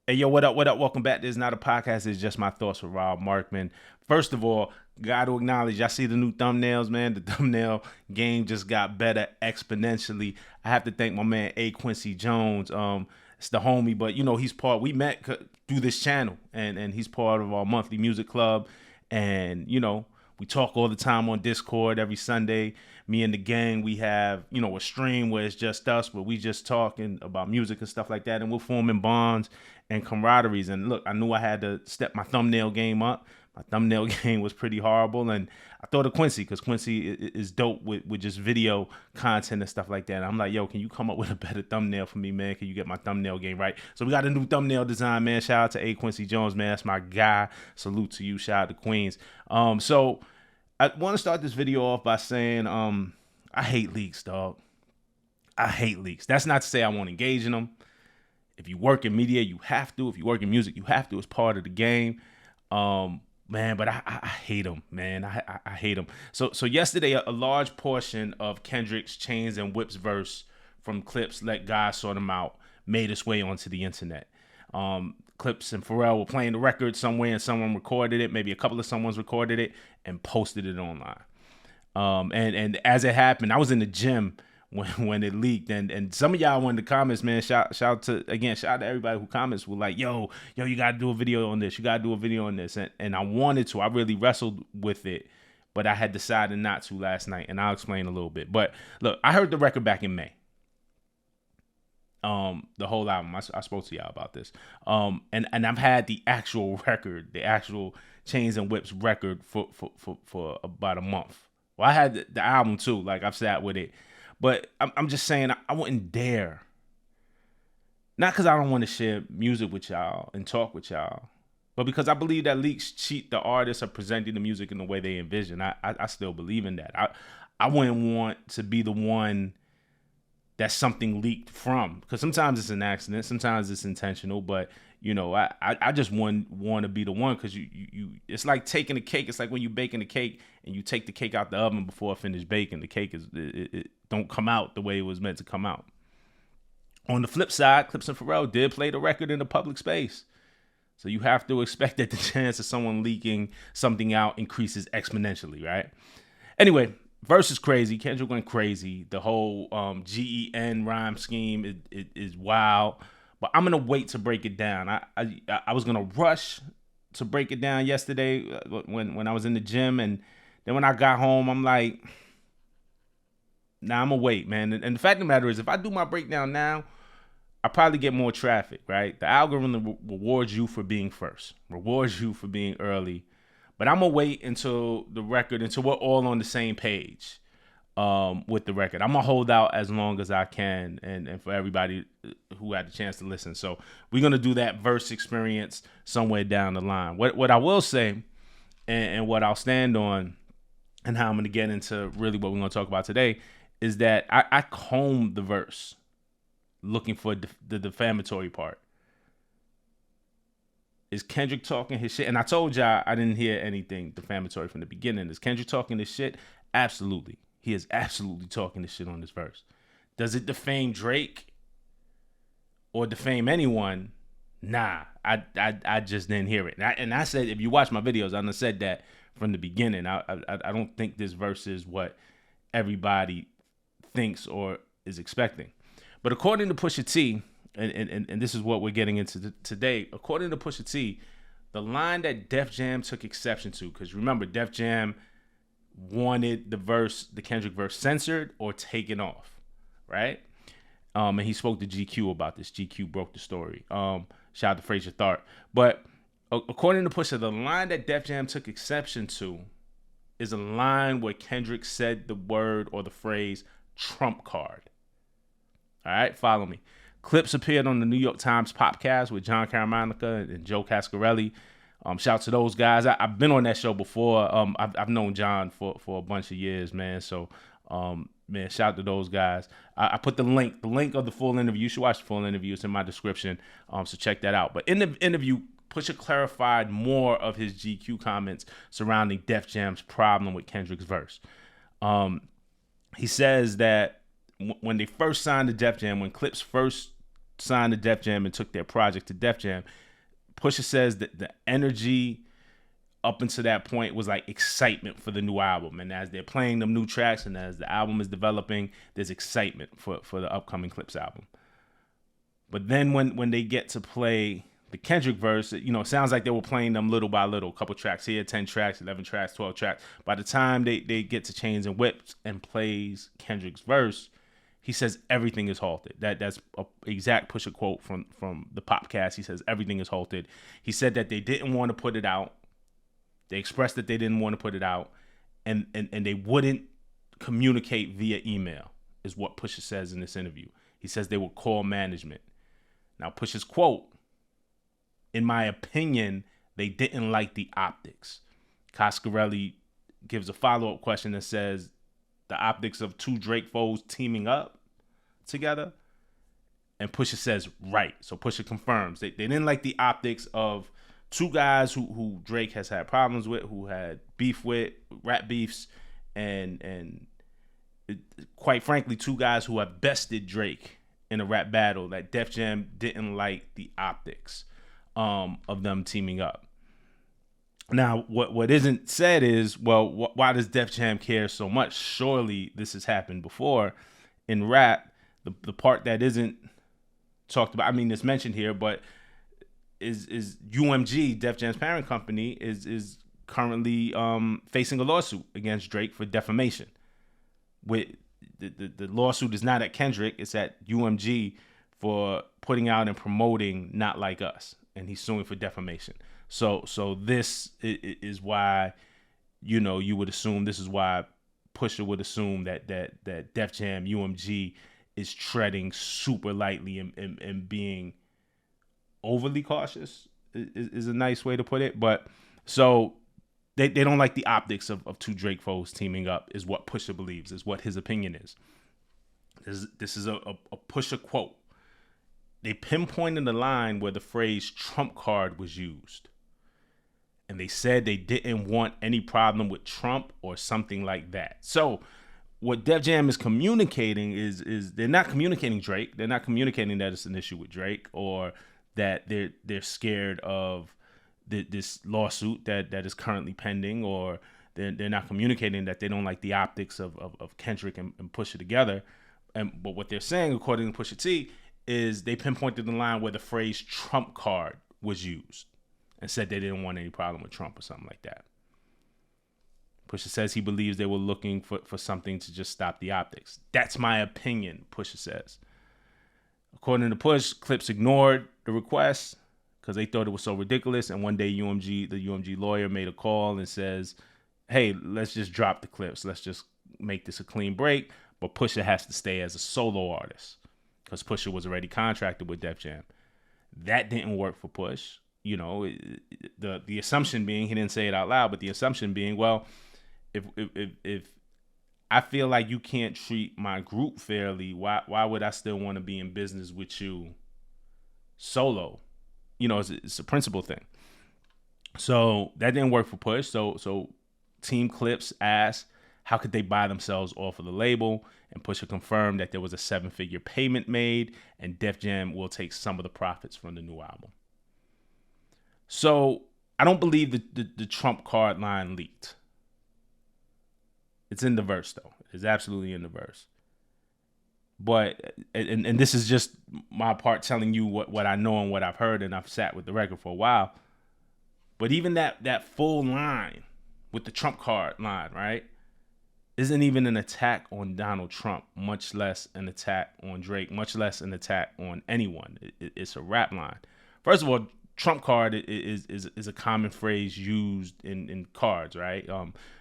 Hey, yo, what up? What up? Welcome back. This is not a podcast. It's just my thoughts with Rob Markman. First of all, got to acknowledge, y'all see the new thumbnails, man. The thumbnail game just got better exponentially. I have to thank my man, A. Quincy Jones. It's the homie, but, we met through this channel, and he's part of our monthly music club. And, we talk all the time on Discord every Sunday. Me and the gang, we have, a stream where it's just us, but we just talking about music and stuff like that. And we're forming bonds and camaraderies. And look, I knew I had to step my thumbnail game up. My thumbnail game was pretty horrible. And I thought of Quincy, because Quincy is dope with just video content and stuff like that. And I'm like, yo, can you come up with a better thumbnail for me, man? Can you get my thumbnail game right? So we got a new thumbnail design, man. Shout out to A. Quincy Jones, man. That's my guy. Salute to you. Shout out to Queens. So I want to start this video off by saying I hate leaks, dog. I hate leaks. That's not to say I won't engage in them. If you work in media, you have to. If you work in music, you have to. It's part of the game. Man, but I hate them, man. I hate them. So yesterday, a large portion of Kendrick's Chains and Whips verse from Clipse, Let God Sort Them Out, made its way onto the internet. Clipse and Pharrell were playing the record somewhere and someone recorded it. Maybe a couple of someones recorded it and posted it online. And as it happened, I was in the gym when it leaked, and some of y'all in the comments, man, shout out to everybody who comments, were like, yo, you gotta do a video on this, and I wanted to. I really wrestled with it, but I had decided not to last night, and I'll explain a little bit. But look, I heard the record back in May. The whole album. I spoke to y'all about this. And I've had the actual record, the actual Chains and Whips record for about a month. Well, I had the album too, like I've sat with it. But I'm just saying I wouldn't dare. Not because I don't want to share music with y'all and talk with y'all, but because I believe that leaks cheat the artists of presenting the music in the way they envision. I still believe in that. I wouldn't want to be the one that something leaked from, because sometimes it's an accident, sometimes it's intentional, but I just want to be the one, because you it's like taking a cake. It's like when you baking a cake and you take the cake out the oven before it finished baking. The cake it don't come out the way it was meant to come out. On the flip side, Clipse and Pharrell did play the record in the public space, so you have to expect that the chance of someone leaking something out increases exponentially, right? Anyway, verse is crazy. Kendrick went crazy. The whole GEN rhyme scheme is wild. But I'm gonna wait to break it down. I was gonna rush to break it down yesterday when I was in the gym, and then when I got home, I'm like, nah, I'm gonna wait, man. And the fact of the matter is, if I do my breakdown now, I probably get more traffic, right? The algorithm rewards you for being first, rewards you for being early. But I'm gonna wait until we're all on the same page with the record. I'm gonna hold out as long as I can, and for everybody who had the chance to listen. So we're gonna do that verse experience somewhere down the line. What I will say, and what I'll stand on, and how I'm gonna get into really what we're gonna talk about today, is that I combed the verse looking for the defamatory part. Is Kendrick talking his shit? And I told y'all I didn't hear anything defamatory from the beginning. Is Kendrick talking his shit? Absolutely. He is absolutely talking his shit on this verse. Does it defame Drake or defame anyone? Nah, I just didn't hear it. And I said, if you watch my videos, I done said that from the beginning. I don't think this verse is what everybody thinks or is expecting. But according to Pusha T, and this is what we're getting into today. According to Pusha T, the line that Def Jam took exception to, because remember, Def Jam wanted the Kendrick verse censored or taken off, right? And he spoke to GQ about this. GQ broke the story. Shout out to Fraser Tharp. But according to Pusha, the line that Def Jam took exception to is a line where Kendrick said the word or the phrase trump card. All right, follow me. Clipse appeared on the New York Times Popcast with John Caramanica and Joe Cascarelli. Shout out to those guys. I've been on that show before. I've known John for a bunch of years, man. So, man, shout out to those guys. I put the link of the full interview. You should watch the full interview. It's in my description. So check that out. But in the interview, Pusha clarified more of his GQ comments surrounding Def Jam's problem with Kendrick's verse. He says that when they first signed to Def Jam, when Clipse first signed to Def Jam and took their project to Def Jam, Pusha says that the energy up until that point was like excitement for the new album. And as they're playing them new tracks and as the album is developing, there's excitement for the upcoming Clipse album. But then when they get to play the Kendrick verse, it sounds like they were playing them little by little, a couple tracks here, 10 tracks, 11 tracks, 12 tracks. By the time they get to Chains and Whips and plays Kendrick's verse, he says everything is halted. That's an exact Pusha quote from the Popcast. He says everything is halted. He said that they didn't want to put it out. They expressed that they didn't want to put it out, and they wouldn't communicate via email, is what Pusha says in this interview. He says they would call management. Now, Pusha's quote, in my opinion, they didn't like the optics. Coscarelli gives a follow-up question that says the optics of two Drake foes teaming up together. And Pusha says, right. So Pusha confirms they didn't like the optics of two guys who Drake has had problems with, who had beef with, rap beefs, and quite frankly, two guys who have bested Drake in a rap battle. That Def Jam didn't like the optics of them teaming up. Now, what isn't said is, well, why does Def Jam care so much? Surely this has happened before in rap. The part that isn't talked about, I mean, it's mentioned here, but is UMG, Def Jam's parent company, is currently facing a lawsuit against Drake for defamation. With the lawsuit is not at Kendrick, it's at UMG for putting out and promoting Not Like Us, and he's suing for defamation. So this is why, you would assume, this is why Pusha would assume that Def Jam, UMG is treading super lightly and being overly cautious is a nice way to put it. But so they don't like the optics of two Drake foes teaming up, is what Pusha believes, is what his opinion is. This is a Pusha quote. They pinpointed the line where the phrase Trump card was used. And they said they didn't want any problem with Trump or something like that. So what Def Jam is communicating is they're not communicating Drake. They're not communicating that it's an issue with Drake, or that they're scared of this lawsuit that is currently pending, or they're not communicating that they don't like the optics of Kendrick and Pusha together. But what they're saying, according to Pusha T, is they pinpointed the line where the phrase Trump card was used and said they didn't want any problem with Trump or something like that. Pusha says he believes they were looking for something to just stop the optics. That's my opinion, Pusha says. According to Push, Clipse ignored the request because they thought it was so ridiculous. And one day the UMG lawyer made a call and says, hey, let's just drop the Clipse. Let's just make this a clean break. But Pusha has to stay as a solo artist because Pusha was already contracted with Def Jam. That didn't work for Push. The assumption being, he didn't say it out loud, but the assumption being, well, if I feel like you can't treat my group fairly, why would I still want to be in business with you solo? It's a principle thing. So that didn't work for Push. So Team Clipse asked, how could they buy themselves off of the label? And Pusha confirmed that there was a 7-figure payment made, and Def Jam will take some of the profits from the new album. So I don't believe the Trump card line leaked. It's in the verse, though. It's absolutely in the verse. But, and this is just my part telling you what I know and what I've heard, and I've sat with the record for a while. But even that full line with the Trump card line, right, isn't even an attack on Donald Trump, much less an attack on Drake, much less an attack on anyone. It's a rap line. First of all, Trump card is a common phrase used in cards, right?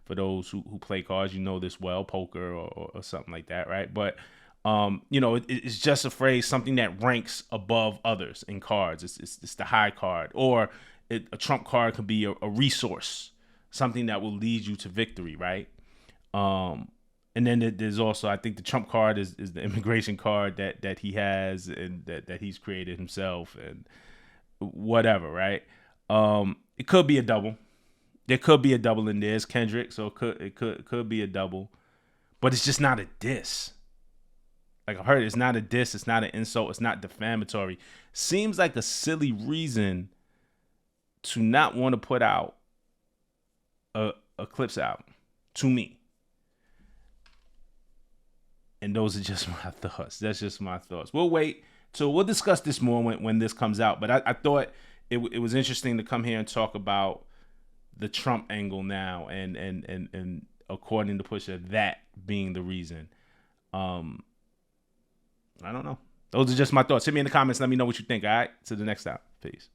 For those who play cards, this well, poker or something like that, right? But it's just a phrase, something that ranks above others in cards. It's the high card, or a Trump card could be a resource, something that will lead you to victory, right? And then there's also, I think the Trump card is the immigration card that he has and that he's created himself and whatever, right? It could be a double. There could be a double in there. It's Kendrick, so it could be a double. But it's just not a diss. like I've heard, it's not a diss, it's not an insult, it's not defamatory. Seems like a silly reason to not want to put out a Clipse album to me. And those are just my thoughts. That's just my thoughts. We'll discuss this more when this comes out. But I thought it was interesting to come here and talk about the Trump angle now, and according to Pusha, that being the reason. I don't know. Those are just my thoughts. Hit me in the comments. Let me know what you think. All right. To the next time. Peace.